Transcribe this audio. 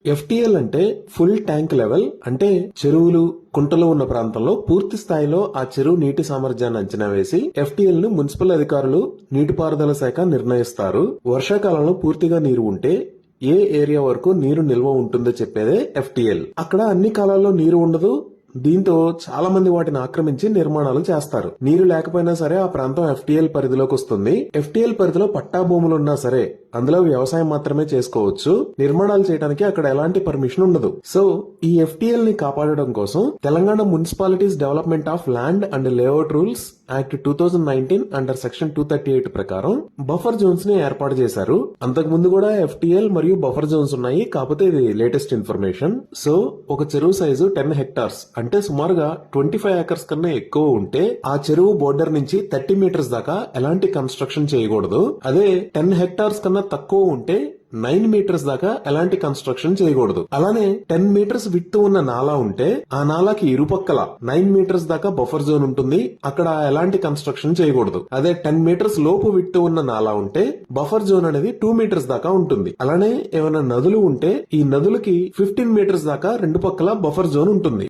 FTL అంటే full tank level, అంటే చెరువులు కుంటలు ఉన్న ప్రాంతంలో పూర్తి స్థాయిలో ఆ చెరువు నీటి సామర్థ్యాన్ని అంచనా వేసి ఎఫ్టీఎల్ ను మున్సిపల్ అధికారులు నీటిపారుదల శాఖ నిర్ణయిస్తారు. వర్షాకాలంలో పూర్తిగా నీరు ఉంటే ఏ ఏరియా వరకు నీరు నిల్వ ఉంటుందో చెప్పేదే ఎఫ్టీఎల్. అక్కడ అన్ని కాలాల్లో నీరు ఉండదు. దీంతో చాలా మంది వాటిని ఆక్రమించి నిర్మాణాలు చేస్తారు. నీరు లేకపోయినా సరే ఆ ప్రాంతం ఎఫ్టీఎల్ పరిధిలోకి వస్తుంది. ఎఫ్టీఎల్ పరిధిలో పట్టా భూములున్నా సరే అందులో వ్యవసాయం మాత్రమే చేసుకోవచ్చు. నిర్మాణాలు చేయడానికి అక్కడ ఎలాంటి పర్మిషన్ ఉండదు. సో ఈ ఎఫ్టీఎల్ ని కాపాడడం కోసం Telangana municipalities development of land and layout rules act 2019 under section 238 ప్రకారం బఫర్ జోన్స్ ని ఏర్పాటు చేశారు. అంతకు ముందు కూడా ఎఫ్టీఎల్ మరియు బఫర్ జోన్స్ ఉన్నాయి, కాకపోతే ఇది లేటెస్ట్ ఇన్ఫర్మేషన్. సో ఒక చెరువు సైజు 10 హెక్టార్స్ అంటే సుమారుగా 25 ఏకర్స్ కన్నా ఎక్కువ ఉంటే ఆ చెరువు బోర్డర్ నుంచి 30 మీటర్స్ దాకా ఎలాంటి కన్స్ట్రక్షన్ చేయకూడదు. అదే 10 హెక్టార్స్ కన్నా తక్కువ ఉంటే 9 మీటర్స్ దాకా ఎలాంటి కన్స్ట్రక్షన్ చేయకూడదు. అలానే 10 మీటర్స్ విడ్త్ ఉన్న నాలా ఉంటే ఆ నాలాకి ఇరుపక్కల 9 మీటర్స్ దాకా బఫర్ జోన్ ఉంటుంది. అక్కడ ఎలాంటి కన్స్ట్రక్షన్ చేయకూడదు. అదే 10 మీటర్స్ లోపు విడ్త్ ఉన్న నాలా ఉంటే బఫర్ జోన్ అనేది 2 మీటర్స్ దాకా ఉంటుంది. అలానే ఏమైనా నదులు ఉంటే ఈ నదులకి 15 మీటర్స్ దాకా రెండు పక్కల బఫర్ జోన్ ఉంటుంది.